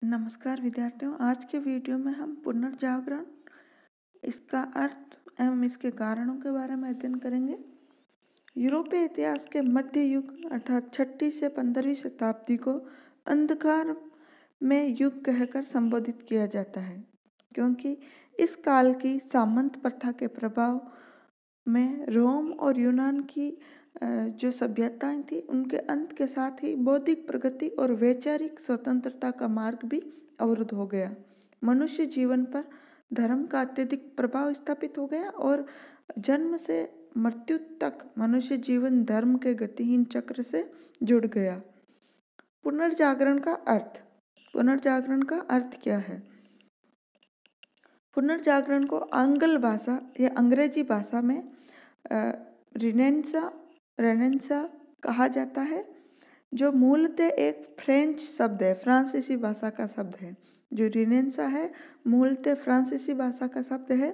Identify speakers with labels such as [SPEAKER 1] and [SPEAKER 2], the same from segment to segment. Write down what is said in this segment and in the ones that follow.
[SPEAKER 1] नमस्कार विद्यार्थियों, आज के वीडियो में हम पुनर्जागरण, इसका अर्थ एवं इसके कारणों के बारे में अध्ययन करेंगे। यूरोपीय इतिहास के मध्य युग अर्थात 6वीं से 15वीं शताब्दी को अंधकार में युग कहकर संबोधित किया जाता है, क्योंकि इस काल की सामंत प्रथा के प्रभाव में रोम और यूनान की जो सभ्यताएं थी उनके अंत के साथ ही बौद्धिक प्रगति और वैचारिक स्वतंत्रता का मार्ग भी अवरुद्ध हो गया। मनुष्य जीवन पर धर्म का अत्यधिक प्रभाव स्थापित हो गया और जन्म से मृत्यु तक मनुष्य जीवन धर्म के गतिहीन चक्र से जुड़ गया। पुनर्जागरण का अर्थ क्या है? पुनर्जागरण को आंग्ल भाषा या अंग्रेजी भाषा में रेनेसां कहा जाता है, जो मूलतः एक फ्रेंच शब्द है, फ्रांसीसी भाषा का शब्द है। जो रेनेसां है मूलतः फ्रांसीसी भाषा का शब्द है,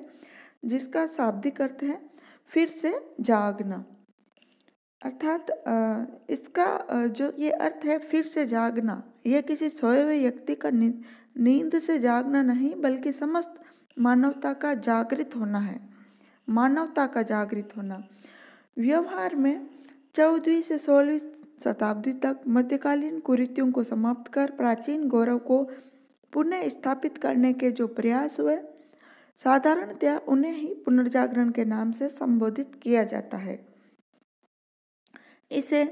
[SPEAKER 1] जिसका शाब्दिक अर्थ है फिर से जागना। अर्थात इसका जो ये अर्थ है फिर से जागना, यह किसी सोए हुए व्यक्ति का नींद से जागना नहीं, बल्कि समस्त मानवता का जागृत होना। व्यवहार में 14वीं से 16वीं शताब्दी तक मध्यकालीन कुरीतियों को समाप्त कर प्राचीन गौरव को पुनः स्थापित करने के जो प्रयास हुए, साधारणतया उन्हें ही पुनर्जागरण के नाम से संबोधित किया जाता है। इसे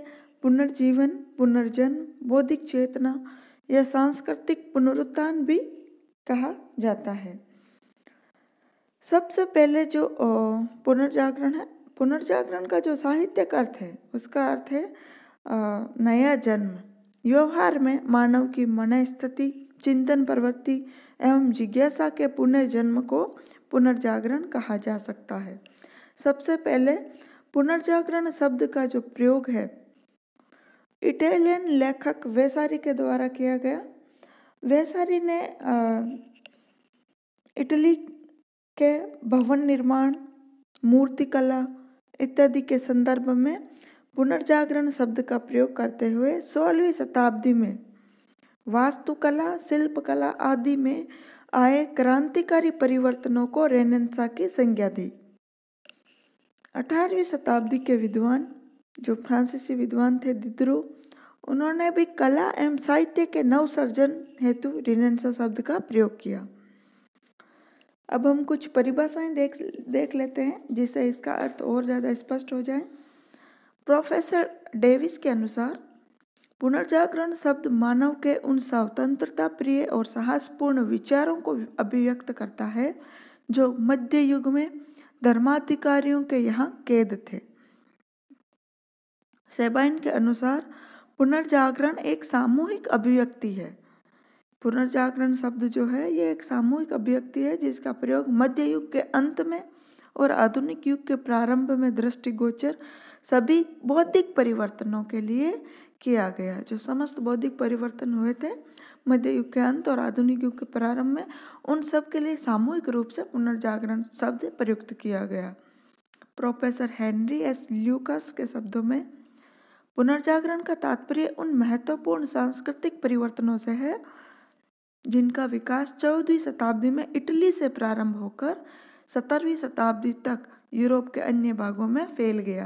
[SPEAKER 1] पुनर्जीवन, पुनर्जन्म, बौद्धिक चेतना या सांस्कृतिक पुनरुत्थान भी कहा जाता है। सबसे पहले जो पुनर्जागरण है, पुनर्जागरण का जो साहित्यिक अर्थ है उसका अर्थ है नया जन्म। व्यवहार में मानव की मन स्थिति, चिंतन प्रवृत्ति एवं जिज्ञासा के पुनः जन्म को पुनर्जागरण कहा जा सकता है। सबसे पहले पुनर्जागरण शब्द का जो प्रयोग है इटालियन लेखक वेसारी के द्वारा किया गया। वेसारी ने इटली के भवन निर्माण, मूर्तिकला इत्यादि के संदर्भ में पुनर्जागरण शब्द का प्रयोग करते हुए 16वीं शताब्दी में वास्तुकला, शिल्पकला आदि में आए क्रांतिकारी परिवर्तनों को रेनेसां की संज्ञा दी। 18वीं शताब्दी के विद्वान, जो फ्रांसीसी विद्वान थे दिदरो, उन्होंने भी कला एवं साहित्य के नवसर्जन हेतु रेनेसां शब्द का प्रयोग किया। अब हम कुछ परिभाषाएं देख लेते हैं, जिससे इसका अर्थ और ज़्यादा स्पष्ट हो जाए। प्रोफेसर डेविस के अनुसार पुनर्जागरण शब्द मानव के उन स्वतंत्रता प्रिय और साहसपूर्ण विचारों को अभिव्यक्त करता है जो मध्य युग में धर्माधिकारियों के यहाँ कैद थे। सेबाइन के अनुसार पुनर्जागरण एक सामूहिक अभिव्यक्ति है। पुनर्जागरण शब्द जो है ये एक सामूहिक अभिव्यक्ति है, जिसका प्रयोग मध्य युग के अंत में और आधुनिक युग के प्रारंभ में दृष्टिगोचर सभी बौद्धिक परिवर्तनों के लिए किया गया। जो समस्त बौद्धिक परिवर्तन हुए थे मध्य युग के अंत और आधुनिक युग के प्रारंभ में, उन सब के लिए सामूहिक रूप से पुनर्जागरण शब्द प्रयुक्त किया गया। प्रोफेसर हेनरी एस ल्यूकास के शब्दों में पुनर्जागरण का तात्पर्य उन महत्वपूर्ण सांस्कृतिक परिवर्तनों से है जिनका विकास 14वीं शताब्दी में इटली से प्रारंभ होकर 17वीं शताब्दी तक यूरोप के अन्य भागों में फैल गया।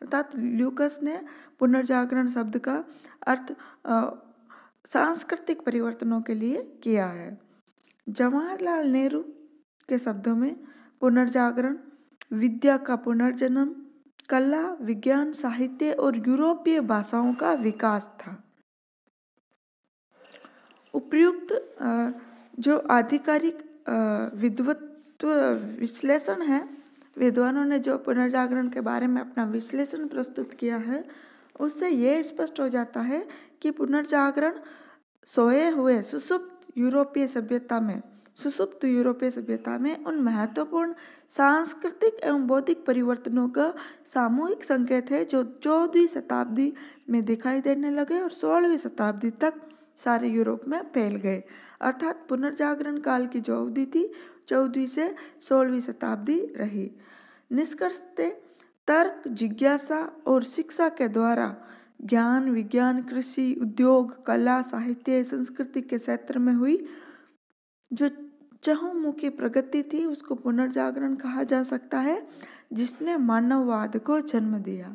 [SPEAKER 1] अर्थात ल्यूकास ने पुनर्जागरण शब्द का अर्थ सांस्कृतिक परिवर्तनों के लिए किया है। जवाहरलाल नेहरू के शब्दों में पुनर्जागरण विद्या का पुनर्जन्म, कला, विज्ञान, साहित्य और यूरोपीय भाषाओं का विकास था। उपयुक्त जो आधिकारिक विद्वत्व विश्लेषण है, विद्वानों ने जो पुनर्जागरण के बारे में अपना विश्लेषण प्रस्तुत किया है, उससे ये स्पष्ट हो जाता है कि पुनर्जागरण सोए हुए सुसुप्त यूरोपीय सभ्यता में उन महत्वपूर्ण सांस्कृतिक एवं बौद्धिक परिवर्तनों का सामूहिक संकेत है जो 14वीं शताब्दी में दिखाई देने लगे और 16वीं शताब्दी तक सारे यूरोप में फैल गए। अर्थात पुनर्जागरण काल की जो अवधि थी 14वीं से 16वीं शताब्दी रही। निष्कर्षतः तर्क, जिज्ञासा और शिक्षा के द्वारा ज्ञान, विज्ञान, कृषि, उद्योग, कला, साहित्य, संस्कृति के क्षेत्र में हुई जो चहुमुखी प्रगति थी उसको पुनर्जागरण कहा जा सकता है, जिसने मानववाद को जन्म दिया।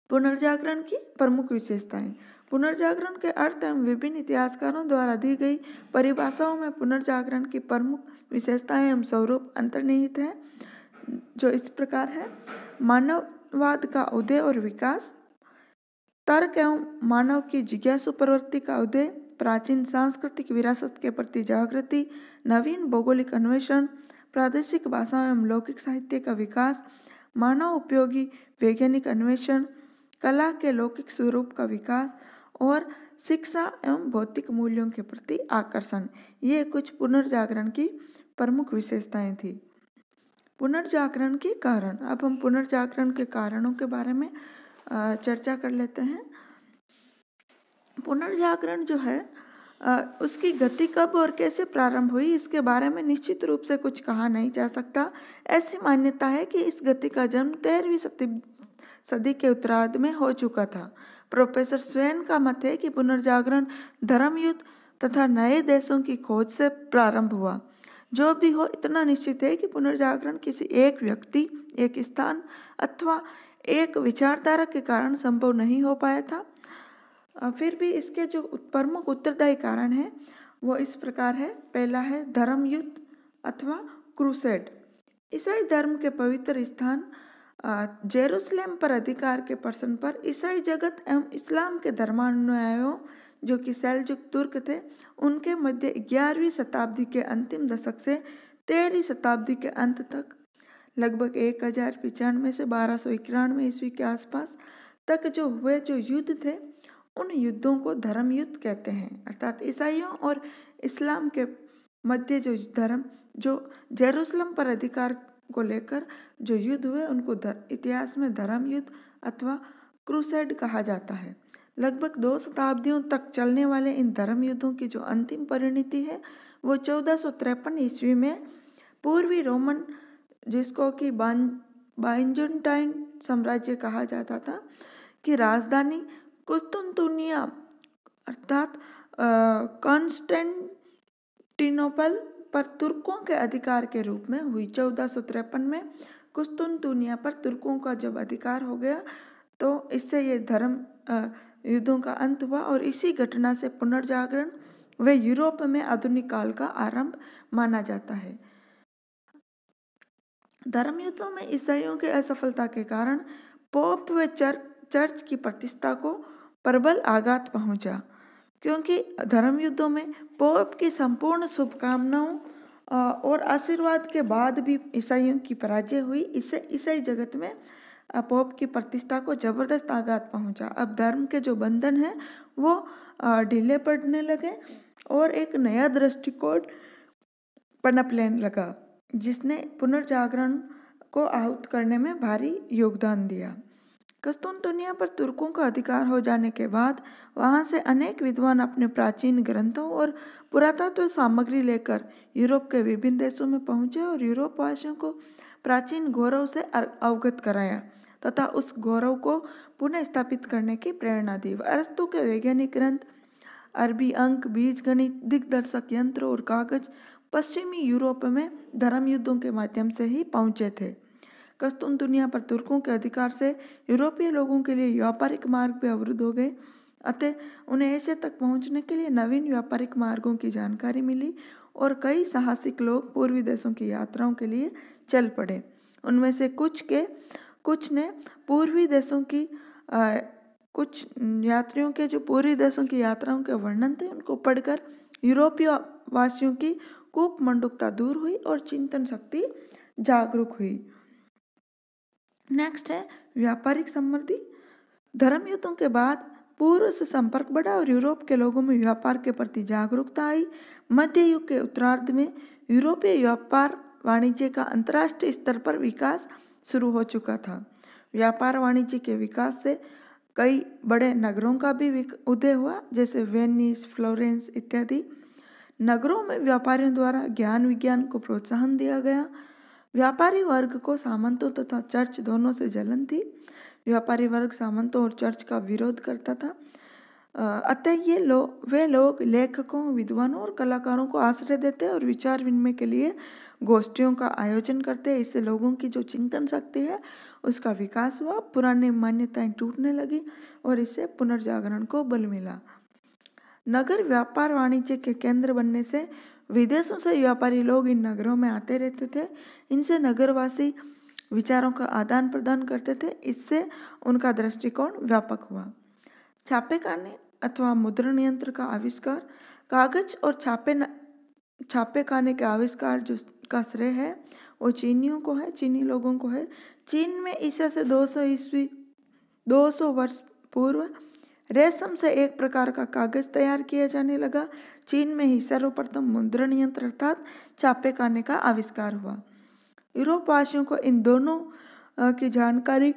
[SPEAKER 1] पुनर्जागरण की प्रमुख विशेषताएं। पुनर्जागरण के अर्थ एवं विभिन्न इतिहासकारों द्वारा दी गई परिभाषाओं में पुनर्जागरण की प्रमुख विशेषताएं एवं स्वरूप अंतर्निहित है, जो इस प्रकार है। मानववाद का उदय और विकास, तर्क एवं मानव की जिज्ञासु प्रवृत्ति का उदय, प्राचीन सांस्कृतिक विरासत के प्रति जागृति, नवीन भौगोलिक अन्वेषण, प्रादेशिक भाषाओं एवं लौकिक साहित्य का विकास, मानव उपयोगी वैज्ञानिक अन्वेषण, कला के लौकिक स्वरूप का विकास और शिक्षा एवं भौतिक मूल्यों के प्रति आकर्षण, ये कुछ पुनर्जागरण की प्रमुख विशेषताएं थी। पुनर्जागरण के कारण, अब हम पुनर्जागरण के कारणों के बारे में चर्चा कर लेते हैं। पुनर्जागरण जो है उसकी गति कब और कैसे प्रारंभ हुई, इसके बारे में निश्चित रूप से कुछ कहा नहीं जा सकता। ऐसी मान्यता है कि इस गति का जन्म 13वीं सदी के उत्तरार्ध में हो चुका था। प्रोफेसर स्वेन का मत है कि पुनर्जागरण धर्मयुद्ध तथा नए देशों की खोज से प्रारंभ हुआ। जो भी हो, इतना निश्चित है कि पुनर्जागरण किसी एक व्यक्ति, एक स्थान अथवा एक विचारधारा के कारण संभव नहीं हो पाया था। फिर भी इसके जो प्रमुख उत्तरदायी कारण है वो इस प्रकार है। पहला है धर्मयुद्ध अथवा क्रूसेड। ईसाई धर्म के पवित्र स्थान जेरूसलेम पर अधिकार के प्रश्न पर ईसाई जगत एवं इस्लाम के धर्मानुयायियों, जो कि सेल्जुक तुर्क थे, उनके मध्य 11वीं शताब्दी के अंतिम दशक से 13वीं शताब्दी के अंत तक लगभग 1095 से 1291 ईस्वी के आसपास तक जो हुए जो युद्ध थे, उन युद्धों को धर्म युद्ध कहते हैं। अर्थात ईसाइयों और इस्लाम के मध्य जो जेरूसलम पर अधिकार को लेकर जो युद्ध हुए उनको इतिहास में धर्म युद्ध अथवा क्रूसेड कहा जाता है। लगभग 2 शताब्दियों तक चलने वाले इन धर्म युद्धों की जो अंतिम परिणति है वो 1453 ईस्वी में पूर्वी रोमन, जिसको कि बाइजेंटाइन साम्राज्य कहा जाता था, कि राजधानी कुस्तुनतुनिया अर्थात कॉन्स्टेंटिनोपल पर तुर्कों के अधिकार के रूप में हुई। 1453 में कुस्तुनतुनिया पर तुर्कों का जब अधिकार हो गया तो इससे ये धर्म युद्धों का अंत हुआ और इसी घटना से पुनर्जागरण व यूरोप में आधुनिक काल का आरंभ माना जाता है। धर्म युद्धों में ईसाइयों की असफलता के कारण पोप व चर्च की प्रतिष्ठा को प्रबल आघात पहुंचा, क्योंकि धर्म युद्धों में पोप की संपूर्ण शुभकामनाओं और आशीर्वाद के बाद भी ईसाइयों की पराजय हुई। इससे ईसाई जगत में पोप की प्रतिष्ठा को जबरदस्त आघात पहुंचा। अब धर्म के जो बंधन हैं वो ढीले पड़ने लगे और एक नया दृष्टिकोण पनप लेने लगा, जिसने पुनर्जागरण को आहूत करने में भारी योगदान दिया। कुस्तुनतुनिया पर तुर्कों का अधिकार हो जाने के बाद वहां से अनेक विद्वान अपने प्राचीन ग्रंथों और पुरातत्व सामग्री लेकर यूरोप के विभिन्न देशों में पहुंचे और यूरोप वासियों को प्राचीन गौरव से अवगत कराया तथा उस गौरव को पुनः स्थापित करने की प्रेरणा दी। अरस्तु के वैज्ञानिक ग्रंथ, अरबी अंक, बीज गणित, दिग्दर्शक यंत्र और कागज पश्चिमी यूरोप में धर्म युद्धों के माध्यम से ही पहुंचे थे। कुस्तुनतुनिया पर तुर्कों के अधिकार से यूरोपीय लोगों के लिए व्यापारिक मार्ग भी अवरुद्ध हो गए, अतः उन्हें एशिया तक पहुंचने के लिए नवीन व्यापारिक मार्गों की जानकारी मिली और कई साहसिक लोग पूर्वी देशों की यात्राओं के लिए चल पड़े। उनमें से कुछ ने पूर्वी देशों की कुछ यात्रियों के जो पूर्वी देशों की यात्राओं के वर्णन थे उनको पढ़कर यूरोपीय वासियों की कूपमंडूकता दूर हुई और चिंतन शक्ति जागरूक हुई। नेक्स्ट है व्यापारिक समृद्धि। धर्म युद्धों के बाद पूर्व से संपर्क बढ़ा और यूरोप के लोगों में व्यापार के प्रति जागरूकता आई। मध्य युग के उत्तरार्ध में यूरोपीय व्यापार वाणिज्य का अंतर्राष्ट्रीय स्तर पर विकास शुरू हो चुका था। व्यापार वाणिज्य के विकास से कई बड़े नगरों का भी उदय हुआ, जैसे वेनिस, फ्लोरेंस इत्यादि। नगरों में व्यापारियों द्वारा ज्ञान विज्ञान को प्रोत्साहन दिया गया। व्यापारी वर्ग को सामंतों तथा चर्च दोनों से जलन थी। व्यापारी वर्ग सामंतों और चर्च का विरोध करता था। अतः वे लोग लेखकों, विद्वानों और कलाकारों को आश्रय देते और विचार विनिमय के लिए गोष्ठियों का आयोजन करते। इससे लोगों की जो चिंतन शक्ति है उसका विकास हुआ, पुरानी मान्यताएं टूटने लगी और इससे पुनर्जागरण को बल मिला। नगर व्यापार वाणिज्य के केंद्र बनने से विदेशों से व्यापारी लोग इन नगरों में आते रहते थे। इनसे नगरवासी विचारों का आदान प्रदान करते थे। इससे उनका दृष्टिकोण व्यापक हुआ। छापेखाने अथवा मुद्रण यंत्र का आविष्कार, कागज और छापेखाने के आविष्कार जो का श्रेय है वो चीनियों को है, चीनी लोगों को है। चीन में ईसा से 200 वर्ष पूर्व रेशम से एक प्रकार का कागज तैयार किया जाने लगा। चीन में ही सर्वप्रथम मुद्रण यंत्र अर्थात छापेखाने का आविष्कार हुआ। यूरोप वासियों को इन दोनों की जानकारी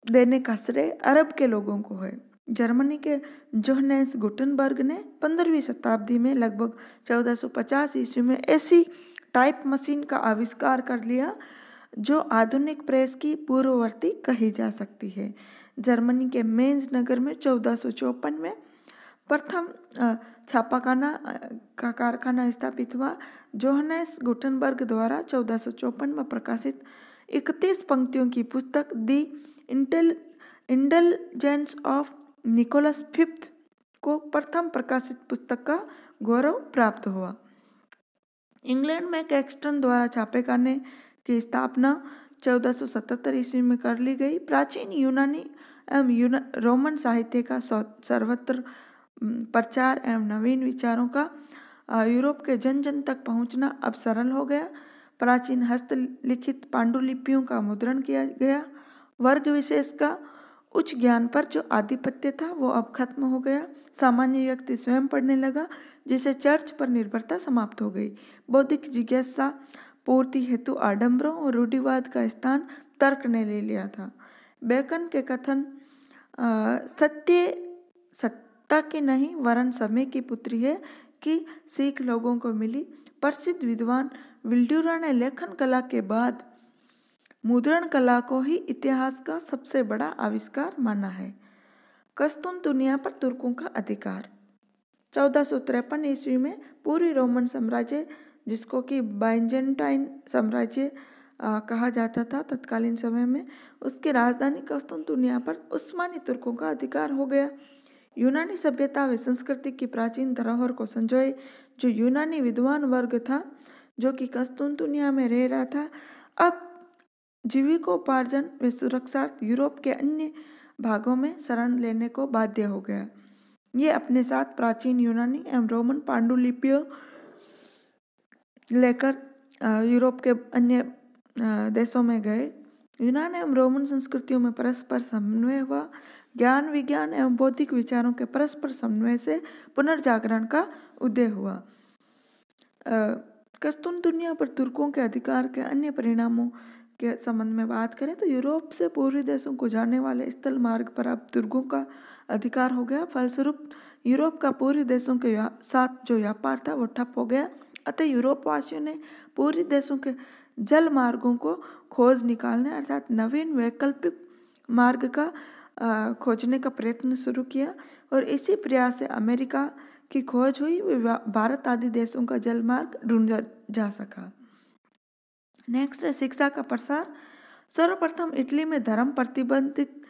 [SPEAKER 1] देने का श्रेय अरब के लोगों को है। जर्मनी के जोहन्स गुटेनबर्ग ने 15वीं शताब्दी में लगभग 1450 ईस्वी में ऐसी टाइप मशीन का आविष्कार कर लिया जो आधुनिक प्रेस की पूर्ववर्ती कही जा सकती है। जर्मनी के मेंज नगर में 1454 में प्रथम छापाखाना का कारखाना स्थापित हुआ। जोहन्स गुटेनबर्ग द्वारा 1454 में प्रकाशित 31 पंक्तियों की पुस्तक दी इंटेलिजेंस ऑफ निकोलस फिफ्थ को प्रथम प्रकाशित पुस्तक का गौरव प्राप्त हुआ। इंग्लैंड में कैक्सटन द्वारा छापेखाने की स्थापना 1477 ईस्वी में कर ली गई। प्राचीन यूनानी एवं रोमन साहित्य का सर्वत्र प्रचार एवं नवीन विचारों का यूरोप के जन जन तक पहुंचना अब सरल हो गया। प्राचीन हस्तलिखित पांडुलिपियों का मुद्रण किया गया। वर्ग विशेष का उच्च ज्ञान पर जो आधिपत्य था वो अब खत्म हो गया। सामान्य व्यक्ति स्वयं पढ़ने लगा, जिससे चर्च पर निर्भरता समाप्त हो गई। बौद्धिक जिज्ञासा पूर्ति हेतु आडंबरों और रूढ़िवाद का स्थान तर्क ने ले लिया था। बेकन के कथन सत्य सत्ता की नहीं वरन समय की पुत्री है कि सीख लोगों को मिली। प्रसिद्ध विद्वान विल्ड्यूरा ने लेखन कला के बाद मुद्रण कला को ही इतिहास का सबसे बड़ा आविष्कार माना है। कस्तूनतुनिया पर तुर्कों का अधिकार। 1453 ईस्वी में पूर्वी रोमन साम्राज्य, जिसको कि बाइजेंटाइन साम्राज्य कहा जाता था तत्कालीन समय में, उसकी राजधानी कस्तूनतुनिया पर उस्मानी तुर्कों का अधिकार हो गया। यूनानी सभ्यता व संस्कृति की प्राचीन धरोहर को संजोए जो यूनानी विद्वान वर्ग था, जो कि कस्तूनतुनिया में रह रहा था, अब जीविकोपार्जन व सुरक्षार्थ यूरोप के अन्य भागों में शरण लेने को बाध्य हो गया। ये अपने साथ प्राचीन यूनानी एवं रोमन पांडुलिपियों लेकर यूरोप के अन्य देशों में गए। यूनान एवं रोमन संस्कृतियों में परस्पर समन्वय हुआ। ज्ञान, विज्ञान एवं बौद्धिक विचारों के परस्पर समन्वय से पुनर्जागरण का उदय हुआ। कस्तूनतुनिया पर तुर्कों के अधिकार के अन्य परिणामों के संबंध में बात करें तो यूरोप से पूर्वी देशों को जाने वाले स्थल मार्ग पर अब तुर्कों का अधिकार हो गया। फलस्वरूप यूरोप का पूर्वी देशों के साथ जो व्यापार था वो ठप हो गया। अतः यूरोप वासियों ने पूर्वी देशों के जल मार्गों को खोज निकालने अर्थात नवीन वैकल्पिक मार्ग का खोजने का प्रयत्न शुरू किया और इसी प्रयास से अमेरिका की खोज हुई। भारत आदि देशों का जल मार्ग ढूंढा जा सका। नेक्स्ट है शिक्षा का प्रसार। सर्वप्रथम इटली में धर्म प्रतिबंधित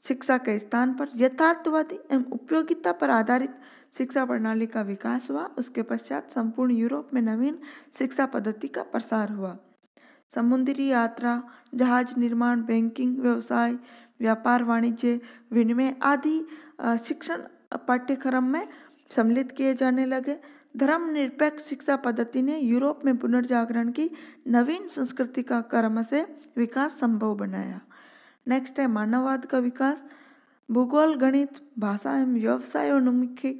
[SPEAKER 1] शिक्षा के स्थान पर यथार्थवादी एवं उपयोगिता पर आधारित शिक्षा प्रणाली का विकास हुआ। उसके पश्चात संपूर्ण यूरोप में नवीन शिक्षा पद्धति का प्रसार हुआ। समुद्री यात्रा, जहाज निर्माण, बैंकिंग, व्यवसाय, व्यापार, वाणिज्य, विनिमय आदि शिक्षण पाठ्यक्रम में सम्मिलित किए जाने लगे। धर्मनिरपेक्ष शिक्षा पद्धति ने यूरोप में पुनर्जागरण की नवीन संस्कृति का क्रम से विकास संभव बनाया। नेक्स्ट है मानववाद का विकास। भूगोल, गणित, भाषा एवं व्यवसायोन्मुखी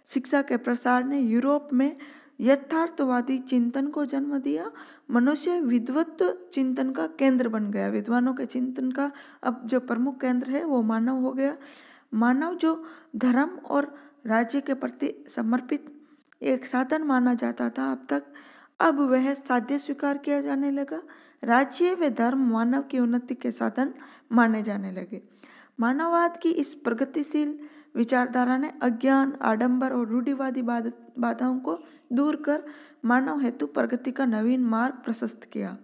[SPEAKER 1] शिक्षा के प्रसार ने यूरोप में यथार्थवादी चिंतन को जन्म दिया। मनुष्य विद्वत्व चिंतन का केंद्र बन गया। विद्वानों के चिंतन का अब जो प्रमुख केंद्र है वो मानव हो गया। मानव जो धर्म और राज्य के प्रति समर्पित एक साधन माना जाता था अब वह साध्य स्वीकार किया जाने लगा। राज्य व धर्म मानव की उन्नति के साधन माने जाने लगे। मानववाद की इस प्रगतिशील विचारधारा ने अज्ञान, आडंबर और रूढ़िवादी बाधाओं को दूर कर मानव हेतु प्रगति का नवीन मार्ग प्रशस्त किया।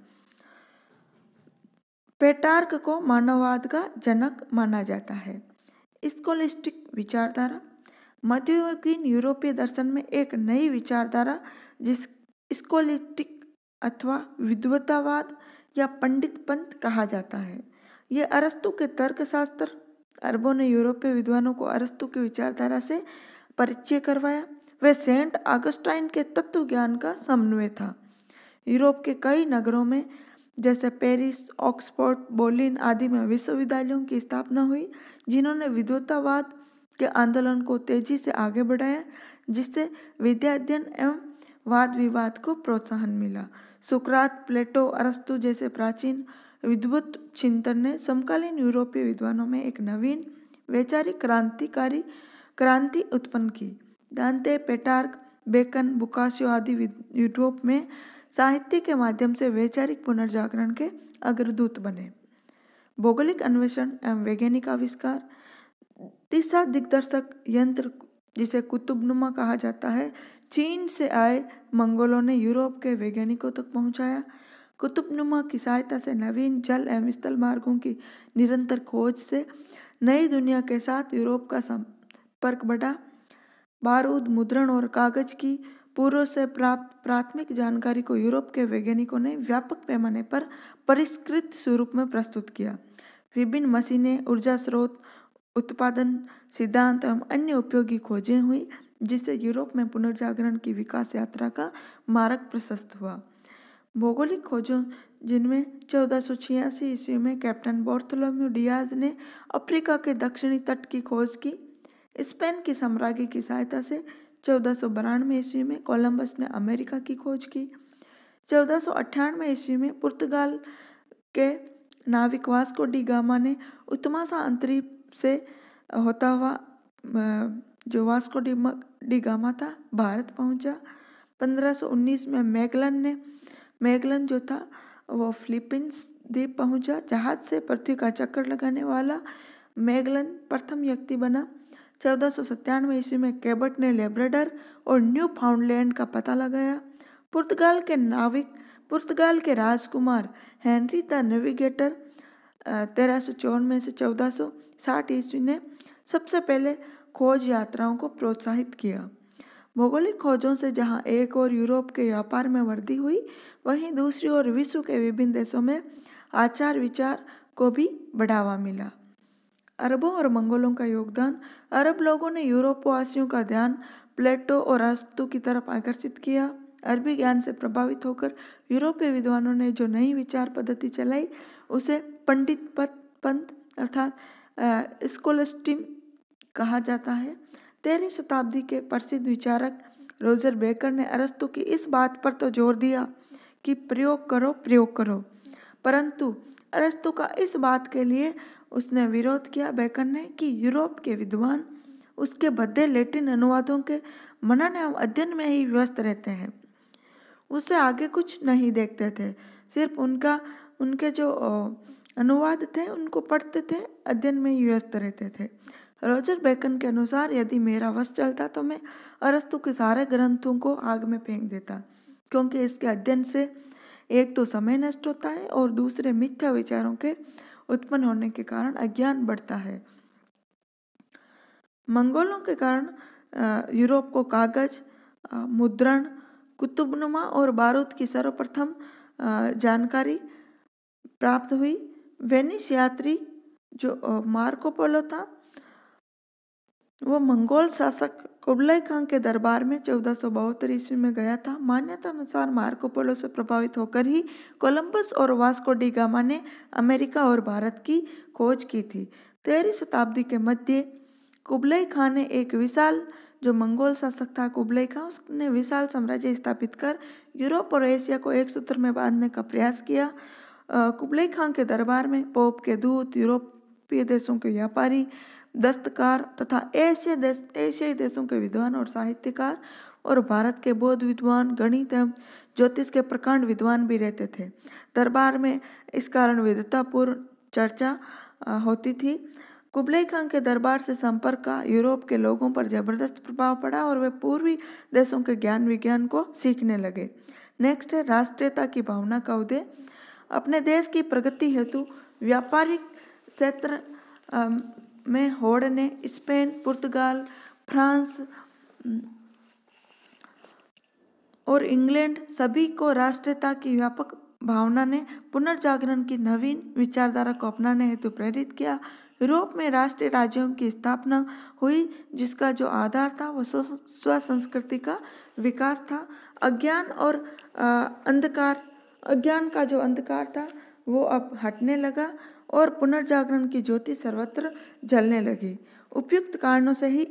[SPEAKER 1] पेटार्क को मानववाद का जनक माना जाता है। स्कोलिस्टिक विचारधारा मध्ययुगीन यूरोपीय दर्शन में एक नई विचारधारा जिस स्कोलिस्टिक अथवा विद्वत्तावाद या पंडित पंथ कहा जाता है। यह अरस्तु के तर्कशास्त्र, अरबों ने यूरोपीय विद्वानों को अरस्तु की विचारधारा से परिचय करवाया। वह सेंट ऑगस्टाइन के तत्व ज्ञान का समन्वय था। यूरोप के कई नगरों में जैसे पेरिस, ऑक्सफोर्ड, बोलिन आदि में विश्वविद्यालयों की स्थापना हुई, जिन्होंने विद्वत्तावाद के आंदोलन को तेजी से आगे बढ़ाया, जिससे विद्या अध्ययन एवं वाद विवाद को प्रोत्साहन मिला। सुकरात, प्लेटो, अरस्तु जैसे प्राचीन विद्वत चिंतन ने समकालीन यूरोपीय विद्वानों में एक नवीन वैचारिक क्रांति उत्पन्न की। दांते, पेटार्क, बेकन, बुकाशियो आदि यूरोप में साहित्य के माध्यम से वैचारिक पुनर्जागरण के अग्रदूत बने। भौगोलिक अन्वेषण एवं वैज्ञानिक आविष्कार। दिशा दिग्दर्शक यंत्र, जिसे कुतुबनुमा कहा जाता है, चीन से आए मंगोलों ने यूरोप के वैज्ञानिकों तक पहुंचाया। कुतुबनुमा की सहायता से नवीन जल एवं स्थल मार्गों की निरंतर खोज से नई दुनिया के साथ यूरोप का संपर्क बढ़ा। बारूद, मुद्रण और कागज की पूर्व से प्राप्त प्राथमिक जानकारी को यूरोप के वैज्ञानिकों ने व्यापक पैमाने पर परिष्कृत स्वरूप में प्रस्तुत किया। विभिन्न मशीनें, ऊर्जा स्रोत, उत्पादन सिद्धांत एवं अन्य उपयोगी खोजें हुई, जिससे यूरोप में पुनर्जागरण की विकास यात्रा का मार्ग प्रशस्त हुआ। भौगोलिक खोजों, जिनमें 1486 ईस्वी में कैप्टन बार्थोलोम्यू डियाज ने अफ्रीका के दक्षिणी तट की खोज की। स्पेन की साम्राज्य की सहायता से 1492 ईस्वी में कोलंबस ने अमेरिका की खोज की। 1498 ईस्वी में पुर्तगाल के नाविक वास्को डी गामा ने उत्तमासा अंतरिक्ष से होता हुआ जो वास्को डी गामा था, भारत पहुंचा। 1519 में मैगलन जो था वो फिलीपींस द्वीप पहुंचा। जहाज से पृथ्वी का चक्कर लगाने वाला मैगलन प्रथम व्यक्ति बना। 1497 ईस्वी में केबट ने लेब्राडोर और न्यू फाउंडलैंड का पता लगाया। पुर्तगाल के राजकुमार हेनरी द नेविगेटर 1354 से 1460 ईस्वी ने सबसे पहले खोज यात्राओं को प्रोत्साहित किया। भौगोलिक खोजों से जहां एक और यूरोप के व्यापार में वृद्धि हुई, वहीं दूसरी ओर विश्व के विभिन्न देशों में आचार विचार को भी बढ़ावा मिला। अरबों और मंगोलों का योगदान। अरब लोगों ने यूरोपवासियों का ध्यान प्लेटो और अरस्तु की तरफ आकर्षित किया। अरबी ज्ञान से प्रभावित होकर यूरोपीय विद्वानों ने जो नई विचार पद्धति चलाई, उसे पंडित पंथ अर्थात स्कोलस्टिज्म कहा जाता है। 13वीं शताब्दी के प्रसिद्ध विचारक रोजर बेकर ने अरस्तु की इस बात पर तो जोर दिया कि प्रयोग करो, परंतु अरस्तु का इस बात के लिए उसने विरोध किया, बेकर ने, कि यूरोप के विद्वान उसके भद्दे लैटिन अनुवादों के मनन एवं अध्ययन में ही व्यस्त रहते हैं, उससे आगे कुछ नहीं देखते थे, सिर्फ उनके जो अनुवाद थे उनको पढ़ते थे, अध्ययन में ही व्यस्त रहते थे। रोजर बेकन के अनुसार यदि मेरा वश चलता तो मैं अरस्तु के सारे ग्रंथों को आग में फेंक देता, क्योंकि इसके अध्ययन से एक तो समय नष्ट होता है और दूसरे मिथ्या विचारों के उत्पन्न होने के कारण अज्ञान बढ़ता है। मंगोलों के कारण यूरोप को कागज, मुद्रण, कुतुबनुमा और बारूद की सर्वप्रथम जानकारी प्राप्त हुई। वेनिस यात्री जो मार्को पोलो था, वो मंगोल शासक कुबलाई खान के दरबार में 1472 ईस्वी में गया था। मान्यता अनुसार मार्को पोलो से प्रभावित होकर ही कोलंबस और वास्को डी गामा ने अमेरिका और भारत की खोज की थी। 13वीं शताब्दी के मध्य कुबलाई खान ने एक विशाल, जो मंगोल शासक था कुबलाई खान, उसने विशाल साम्राज्य स्थापित कर यूरोप और एशिया को एक सूत्र में बांधने का प्रयास किया। कुबलाई खान के दरबार में पोप के दूत, यूरोपीय देशों के व्यापारी, दस्तकार तथा एशियाई देशों के विद्वान और साहित्यकार और भारत के बौद्ध विद्वान, गणित एवं ज्योतिष के प्रकांड विद्वान भी रहते थे। दरबार में इस कारण विद्वतापूर्ण चर्चा होती थी। कुबलाई खान के दरबार से संपर्क का यूरोप के लोगों पर जबरदस्त प्रभाव पड़ा और वे पूर्वी देशों के ज्ञान विज्ञान को सीखने लगे। नेक्स्ट है राष्ट्रीयता की भावना का उदय। अपने देश की प्रगति हेतु व्यापारिक क्षेत्र में होड़ ने स्पेन, पुर्तगाल, फ्रांस और इंग्लैंड सभी को राष्ट्रीयता की व्यापक भावना ने पुनर्जागरण की नवीन विचारधारा को अपनाने हेतु प्रेरित किया। यूरोप में राष्ट्रीय राज्यों की स्थापना हुई, जिसका जो आधार था वो स्व संस्कृति का विकास था। अज्ञान का जो अंधकार था वो अब हटने लगा और पुनर्जागरण की ज्योति सर्वत्र जलने लगी। उपयुक्त कारणों से ही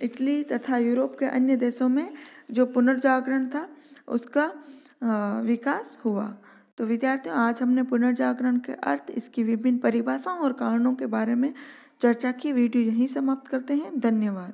[SPEAKER 1] इटली तथा यूरोप के अन्य देशों में जो पुनर्जागरण था उसका विकास हुआ। तो विद्यार्थियों, आज हमने पुनर्जागरण के अर्थ, इसकी विभिन्न परिभाषाओं और कारणों के बारे में चर्चा की। वीडियो यहीं समाप्त करते हैं। धन्यवाद।